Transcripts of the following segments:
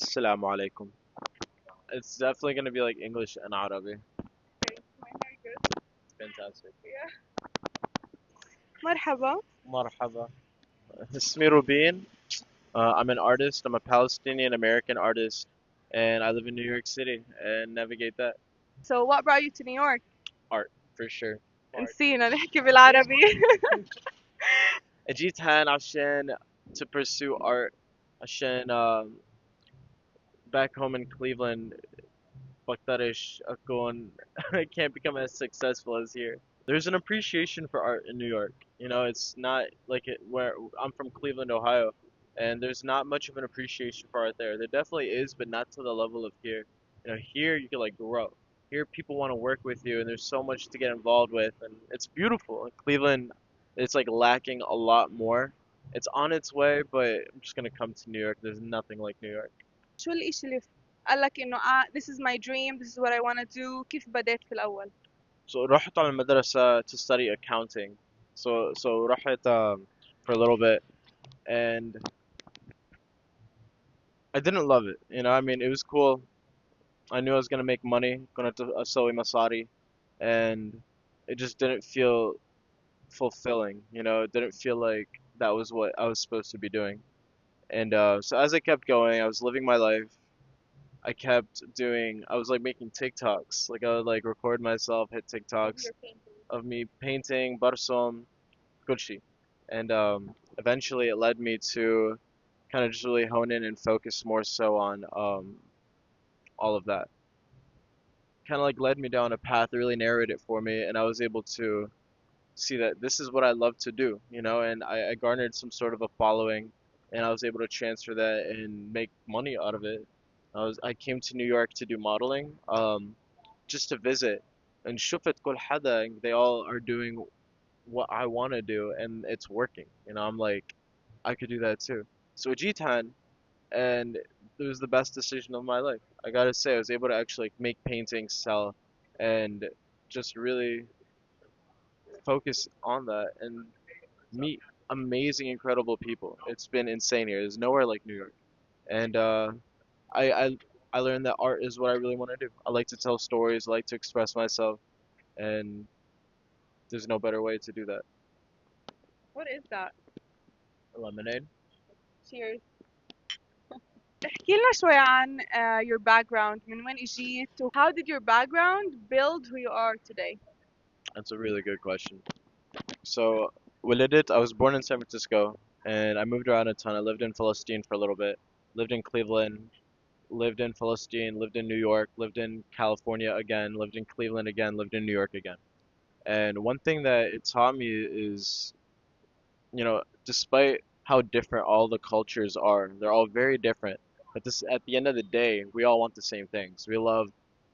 Assalamu alaikum. It's definitely gonna be like English and Arabic. Okay, my hair good. Fantastic. Yeah. مرحبا. Marhaba. اسمي Rubeen. I'm an artist. I'm a Palestinian American artist, and I live in New York City and navigate that So what brought you to New York? art for sure. Art. نسينا نحكي بالعربي. جيت هان عشان to pursue art عشان back home in Cleveland بقدرش أكون I can't become as successful as here. There's an appreciation for art in New York. You know, it's not like it where I'm from Cleveland, Ohio, and there's not much of an appreciation for art there. There definitely is, but not to the level of here. You know, here you can like grow. Here people want to work with you, and there's so much to get involved with, and it's beautiful. In Cleveland, it's like lacking a lot more. It's on its way, but I'm just gonna come to New York. There's nothing like New York. شو الإشي اللي قال لك إنه this is my dream, this is what I want to do. كيف بدأت في الأول؟ So رحت على المدرسة to study accounting. So رحت for a little bit, and I didn't love it. You know, I mean, it was cool. I knew I was gonna make money, gonna to أسوي مصاري, and it just didn't feel fulfilling. You know, it didn't feel like that was what I was supposed to be doing. And so as I kept going, I was living my life. I kept doing. I was like making TikToks. Like I would like record myself, hit Of TikToks your painting. of me painting, barsom, Gucci. And eventually it led me to kind of just really hone in and focus more so on all of that. Kind of like led me down a path, really narrowed it for me, and I was able to see that this is what I love to do, you know, and I garnered some sort of a following, and I was able to transfer that and make money out of it. I came to New York to do modeling, just to visit, and شفت كل حدا, and they all are doing what I want to do, and it's working. You know, I'm like, I could do that too. So Jitan, and it was the best decision of my life. I gotta say, I was able to actually like, make paintings, sell, and just really focus on that and meet amazing, incredible people. It's been insane here. There's nowhere like New York, and I, I I learned that art is what I really want to do. I like to tell stories. I like to express myself, and there's no better way to do that. What is that? Lemonade. Cheers. احكي لنا شوي عن your background. من وين اجيت و how did your background build who you are today? That's a really good question. So, ولدت, I was born in San Francisco, and I moved around a ton. I lived in Palestine for a little bit, lived in Cleveland, lived in Palestine, lived in New York, lived in California again, lived in Cleveland again, lived in New York again. And one thing that it taught me is, you know, despite how different all the cultures are, they're all very different. But this, at the end of the day, we all want the same things. We love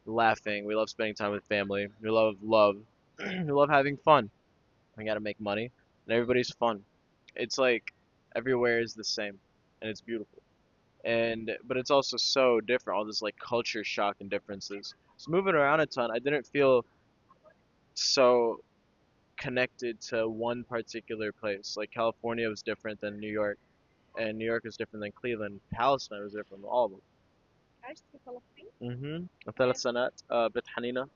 laughing, we love spending time with family, we love, we love having fun. I gotta make money, and everybody's fun. It's like everywhere is the same, and it's beautiful. And but it's also so different, all this like culture shock and differences. So moving around a ton, I didn't feel so connected to one particular place. Like California was different than New York, and New York was different than Cleveland. Palestine was different from all of them. عشت في فلسطين؟ ثلاث سنوات بيت حنينة.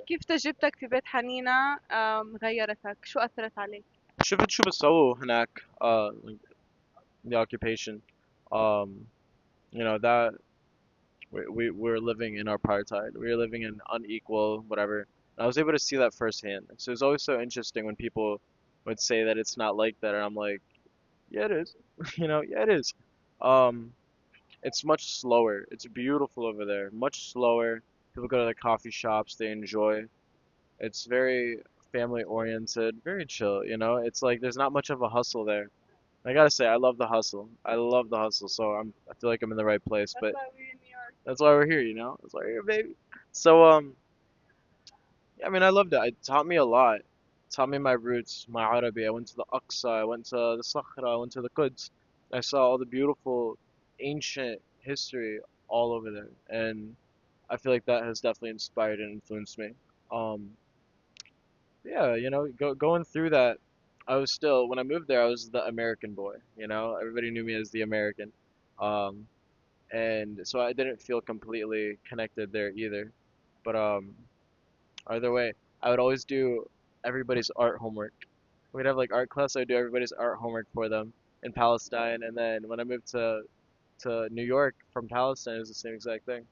كيف تجربتك في بيت حنينة غيرتك؟ شو أثرت عليك؟ شفت شو بتسووا هناك like the occupation. Um, you know that we're living in apartheid. We're living in unequal whatever. And I was able to see that firsthand. So it's always so interesting when people would say that it's not like that, and I'm like, yeah, it is. You know, yeah, it is. Um, it's much slower. It's beautiful over there. Much slower. People go to the coffee shops. They enjoy. It's very family oriented, very chill. You know, it's like there's not much of a hustle there. I gotta say, I love the hustle. I love the hustle. So I feel like I'm in the right place. That's But why we're in New York. that's why we're here, you know? That's why we're here, baby. So, yeah, I mean, I loved it. It taught me a lot. It taught me my roots, my Arabi. I went to the Aqsa, I went to the Sakhra, I went to the Quds. I saw all the beautiful ancient history all over there. And I feel like that has definitely inspired and influenced me. Um, yeah, you know, going through that, I was still, when I moved there, I was the American boy, you know? Everybody knew me as the American. Um, and so I didn't feel completely connected there either. But either way, I would always do everybody's art homework. We'd have like art class. I'd do everybody's art homework for them in Palestine, and then when I moved to New York from Palestine, it was the same exact thing.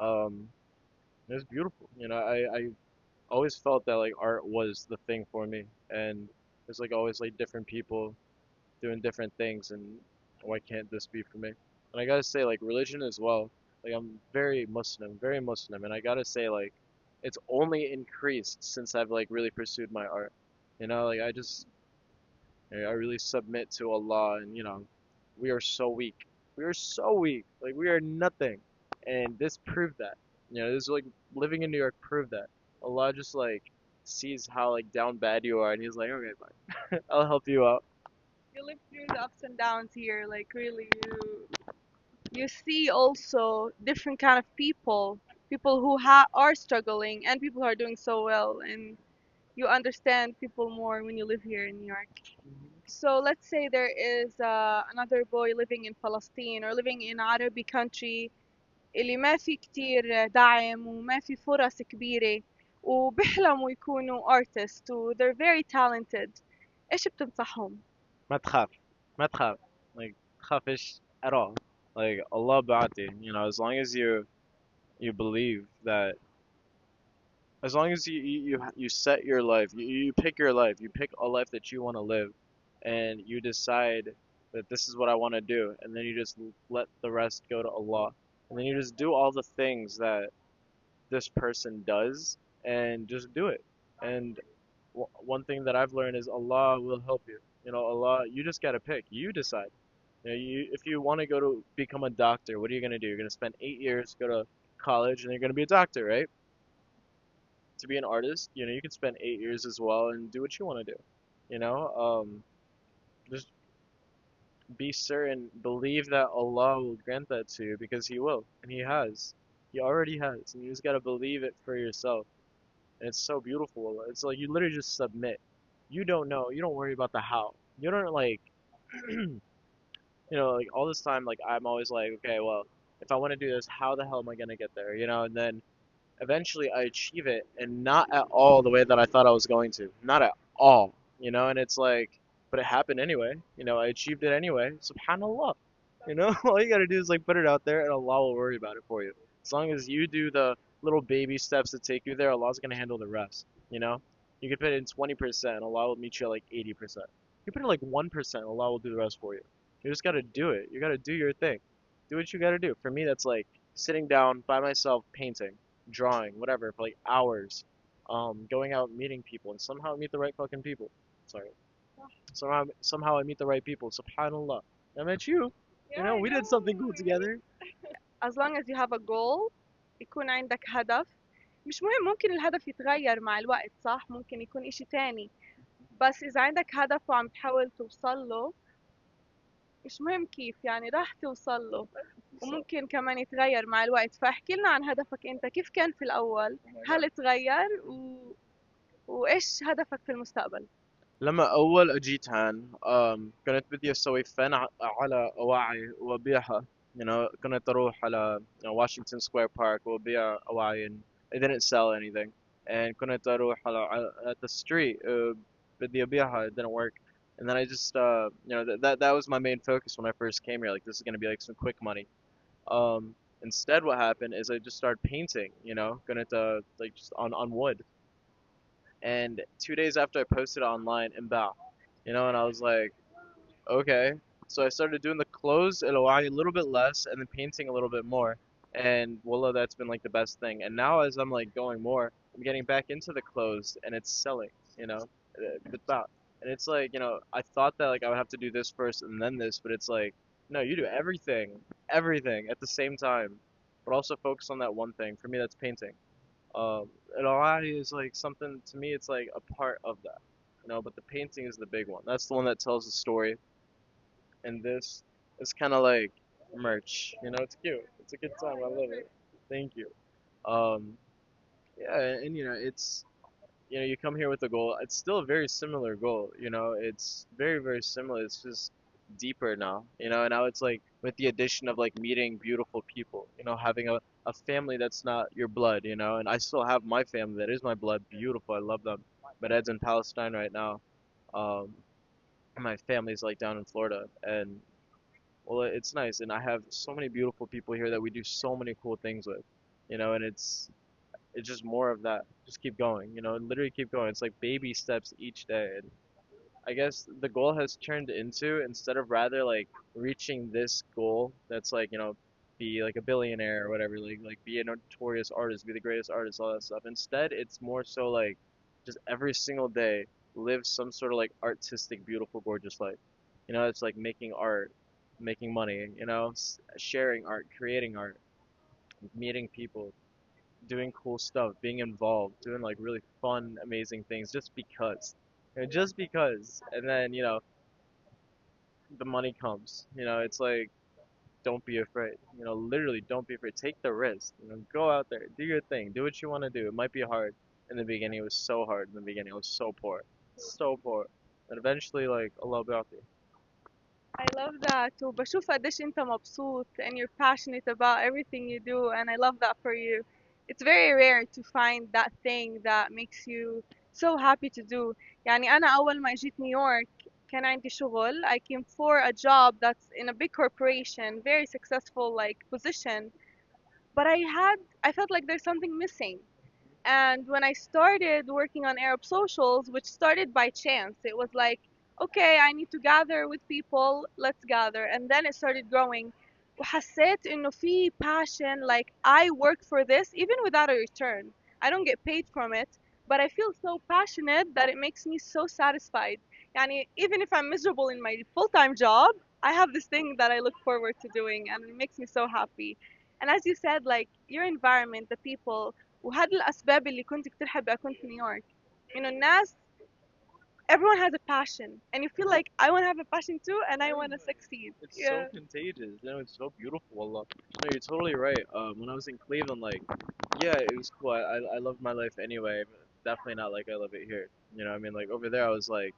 Um, it was beautiful. I always felt that like art was the thing for me, and there's like always like different people doing different things, and why can't this be for me? And I gotta say, like religion as well. Like I'm very Muslim, and I gotta say, like it's only increased since I've like really pursued my art. Like I really submit to Allah, and we are so weak. We are so weak. Like we are nothing, and this proved that. This like living in New York proved that. Allah just like sees how like down bad you are, and He's like, okay, fine, I'll help you out. You live through the ups and downs here, like really you see also different kind of people who are struggling and people who are doing so well, and you understand people more when you live here in New York. So let's say there is another boy living in Palestine or living in Arabic country اللي ما في كتير دعم وما في فرص كبيرة وبيحلموا يكونوا artists و they're very talented. إيش بتنصحهم؟ ما تخاف ما تخاف like تخافش at all. Like Allah ba'ati, as long as you believe that, as long as you set your life, you pick your life, you pick a life that you want to live, and you decide that this is what I want to do, and then you just let the rest go to Allah, and then you just do all the things that this person does, and just do it. And one thing that I've learned is Allah will help you. Allah, you just gotta pick. You decide. If you want to go to become a doctor, what are you gonna do? You're gonna spend 8 years, go to college, and you're gonna be a doctor, right? To be an artist, you can spend 8 years as well and do what you want to do. You know, just be certain, believe that Allah will grant that to you because He will, and He has. He already has, and you just gotta believe it for yourself. And it's so beautiful. It's like you literally just submit. You don't know. You don't worry about the how. You don't like, like all this time, like I'm always like, okay, well, if I want to do this, how the hell am I gonna get there? And then eventually I achieve it, and not at all the way that I thought I was going to. Not at all. And it's like, but it happened anyway. I achieved it anyway. Subhanallah. All you gotta do is like put it out there, and Allah will worry about it for you. As long as you do the little baby steps that take you there, Allah's gonna handle the rest. You can put in 20%, Allah will meet you at like 80%. You put in like 1%, Allah will do the rest for you. You just gotta do it. You gotta do your thing. Do what you gotta do. For me, that's like sitting down by myself, painting, drawing, whatever, for like hours. Going out meeting people, and somehow I meet the right fucking people. Sorry. Somehow I meet the right people. Subhanallah. I met you. Yeah, I We did know. something cool together. As long as you have a goal يكون عندك هدف. مش مهم، ممكن الهدف يتغير مع الوقت، صح؟ ممكن يكون إشي تاني، بس إذا عندك هدف وعم تحاول توصل له مش مهم كيف، يعني راح توصل له وممكن كمان يتغير مع الوقت. فاحكي لنا عن هدفك انت، كيف كان في الاول، هل تغير وايش هدفك في المستقبل؟ لما أول أجيت هان كنت بدي أسوي فن على أواعي وأبيعها. كنت أروح على Washington Square Park وأبيع أواعي, and I didn't sell anything. And كنت أروح at the street, بدي أبيعها, it didn't work. And then I just, that was my main focus when I first came here. Like, this is going to be like some quick money. Instead, what happened is I just started painting, كنت like just on wood. And 2 days after I posted it online, inbound, and I was like, okay. So I started doing the clothes a little bit less, and then painting a little bit more. And voila, that's been like the best thing. And now as I'm like going more, I'm getting back into the clothes, and it's selling, بالباع. And it's like, I thought that like I would have to do this first and then this, but it's like, no, you do everything at the same time, but also focus on that one thing. For me, that's painting. It is like something to me. It's like a part of that, But the painting is the big one. That's the one that tells the story. And this is kind of like merch. It's cute. It's a good time. I love it. Thank you. Um, yeah, and it's you come here with a goal. It's still a very similar goal. It's very very similar. It's just deeper now, and now it's like with the addition of like meeting beautiful people, having a family that's not your blood, and I still have my family that is my blood, beautiful, I love them. My dad's in Palestine right now. Um, and my family's like down in Florida, and well, it's nice, and I have so many beautiful people here that we do so many cool things with, and it's just more of that. Just keep going, and literally keep going. It's like baby steps each day. And I guess the goal has turned into, instead of rather like reaching this goal that's like, be like a billionaire or whatever, like be a notorious artist, be the greatest artist, all that stuff. Instead, it's more so like just every single day live some sort of like artistic, beautiful, gorgeous life. It's like making art, making money, sharing art, creating art, meeting people, doing cool stuff, being involved, doing like really fun, amazing things just because. Just because. And then, the money comes. It's like don't be afraid. Literally don't be afraid. Take the risk. Go out there, do your thing, do what you want to do. It might be hard in the beginning. It was so hard in the beginning. I was so poor. So poor. And eventually like Allah بيعطي. I love that وبشوف قديش انت مبسوط and you're passionate about everything you do and I love that for you. It's very rare to find that thing that makes you so happy to do. يعني أنا أول ما جيت نيويورك كان عندي شغل. I came for a job that's in a big corporation, very successful like position. But I felt like there's something missing. And when I started working on Arab socials, which started by chance, it was like, okay, I need to gather with people, let's gather. And then it started growing. وحسيت إنه في passion, like I work for this even without a return. I don't get paid from it, but I feel so passionate that it makes me so satisfied. يعني even if I'm miserable in my full-time job, I have this thing that I look forward to doing and it makes me so happy. And as you said, like your environment, the people, وهذه الأسباب اللي كنت كتير حابة أكون في نيويورك إنه الناس everyone has a passion and you feel like I want to have a passion too and I want to succeed. It's so Yeah. contagious. It's so beautiful. Allah. No, you're totally right. When I was in Cleveland, like, yeah, it was cool. I loved my life anyway, but definitely not like I love it here. I mean, like over there, I was like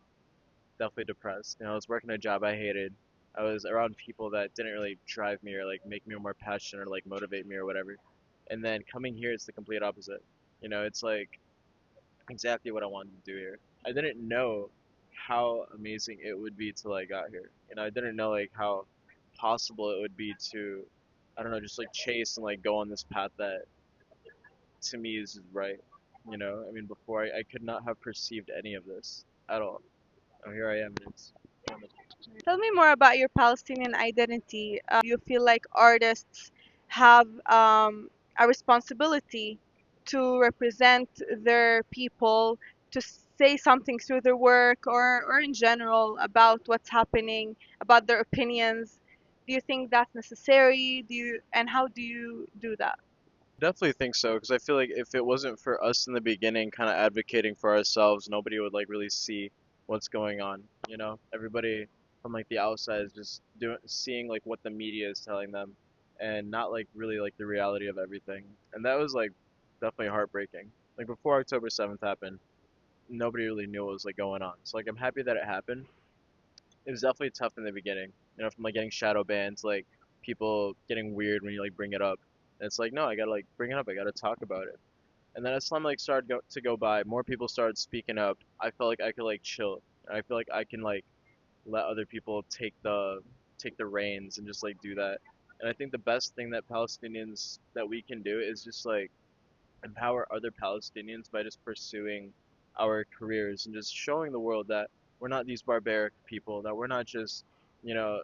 definitely depressed. I was working a job I hated. I was around people that didn't really drive me or like make me more passionate or like motivate me or whatever. And then coming here, it's the complete opposite. It's like exactly what I wanted to do here. I didn't know how amazing it would be till I got here. I didn't know like how possible it would be to, I don't know, just like chase and like go on this path that to me is right. I mean, before I could not have perceived any of this at all. Oh, here I am, and it's wonderful. Tell me more about your Palestinian identity. Do you feel like artists have a responsibility to represent their people, to say something through their work or in general about what's happening, about their opinions? Do you think that's necessary? And how do you do that? Definitely think so, because I feel like if it wasn't for us in the beginning, kind of advocating for ourselves, nobody would like really see what's going on. Everybody from like the outside is just seeing like what the media is telling them, and not like really like the reality of everything. And that was like definitely heartbreaking. Like before October 7th happened, nobody really knew what was like going on. So like I'm happy that it happened. It was definitely tough in the beginning, from like getting shadow banned to like people getting weird when you like bring it up. And it's like, no, I gotta like bring it up. I gotta talk about it. And then as time like started to go by, more people started speaking up. I felt like I could like chill. I feel like I can like let other people take the reins and just like do that. And I think the best thing that Palestinians that we can do is just like empower other Palestinians by just pursuing our careers and just showing the world that we're not these barbaric people, that you know,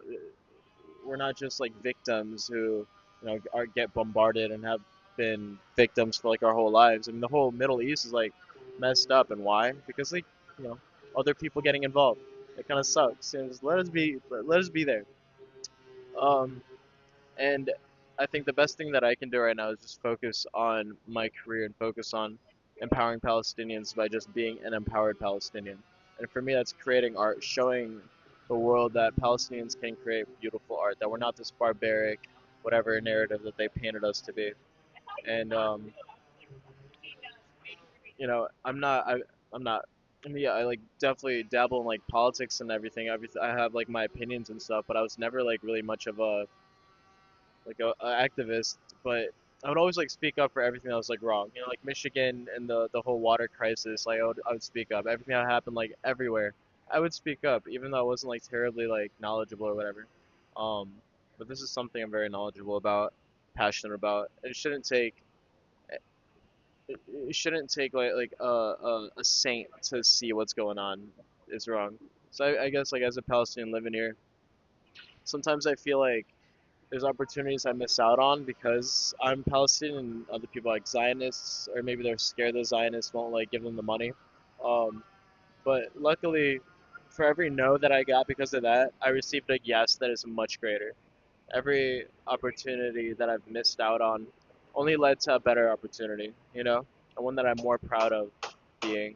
we're not just like victims who, get bombarded and have been victims for like our whole lives. I mean, the whole Middle East is like messed up, and why? Because like, you know, other people getting involved. It kind of sucks. Just let us be there. Um, and I think the best thing that I can do right now is just focus on my career and focus on empowering Palestinians by just being an empowered Palestinian. And for me, that's creating art, showing the world that Palestinians can create beautiful art, that we're not this barbaric, whatever narrative that they painted us to be. And I'm not. I'm not. I mean, yeah, I like definitely dabble in like politics and everything. Everything I have like my opinions and stuff, but I was never like really much of a activist. But I would always like speak up for everything that was like wrong. You know, like Michigan and the whole water crisis. Like I would speak up. Everything that happened like everywhere, I would speak up, even though I wasn't like terribly like knowledgeable or whatever. Um, but this is something I'm very knowledgeable about, passionate about. It shouldn't take like a saint to see what's going on is wrong. So I guess like as a Palestinian living here, sometimes I feel like there's opportunities I miss out on because I'm Palestinian and other people like Zionists or maybe they're scared the Zionists won't like give them the money. Um, but luckily, for every no that I got because of that, I received a yes that is much greater. Every opportunity that I've missed out on only led to a better opportunity, you know, and one that I'm more proud of being.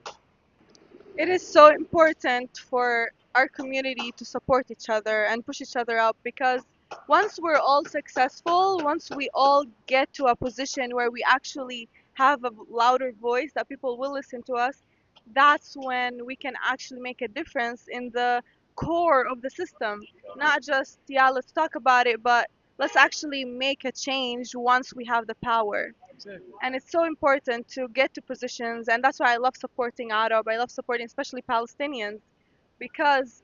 It is so important for our community to support each other and push each other up, because once we're all successful, once we all get to a position where we actually have a louder voice that people will listen to us, that's when we can actually make a difference in the core of the system. Not just, yeah, let's talk about it, but let's actually make a change once we have the power. Exactly. And it's so important to get to positions, and that's why I love supporting Arab. I love supporting especially Palestinians, because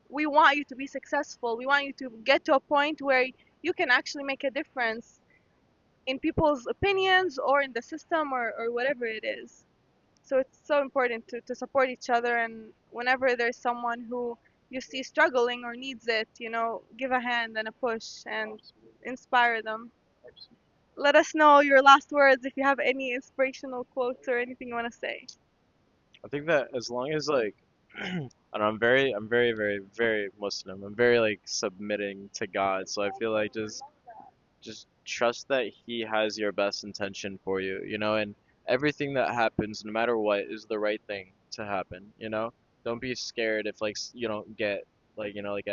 we want you to be successful. We want you to get to a point where you can actually make a difference in people's opinions or in the system, or whatever it is. So it's so important to support each other, and whenever there's someone who you see struggling or needs it, give a hand and a push and inspire them. Let us know your last words if you have any inspirational quotes or anything you want to say. I think that as long as like I don't know, I'm very, very, very Muslim. I'm very like submitting to God. So I feel like just trust that He has your best intention for you, you know, and everything that happens, no matter what, is the right thing to happen, you know. Don't be scared if like you don't get like like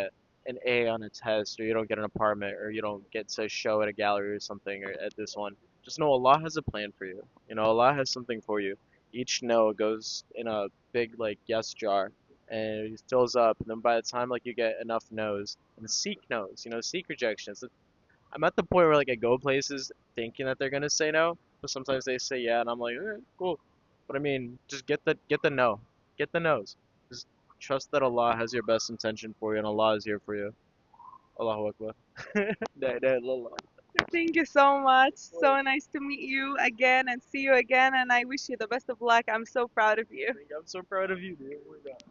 an A on a test, or you don't get an apartment, or you don't get to show at a gallery or something, or at this one. Just know Allah has a plan for you. You know, Allah has something for you. Each no goes in a big like yes jar, and it fills up, and then by the time like you get enough no's, and seek no's, seek rejections. I'm at the point where like I go places thinking that they're gonna say no, but sometimes they say yeah, and I'm like, cool. But I mean, just get the no, get the no's. Just trust that Allah has your best intention for you, and Allah is here for you. Allahu Akbar. La ilaha illallah. Thank you so much. So nice to meet you again and see you again. And I wish you the best of luck. I'm so proud of you. I'm so proud of you, dude. Oh my God.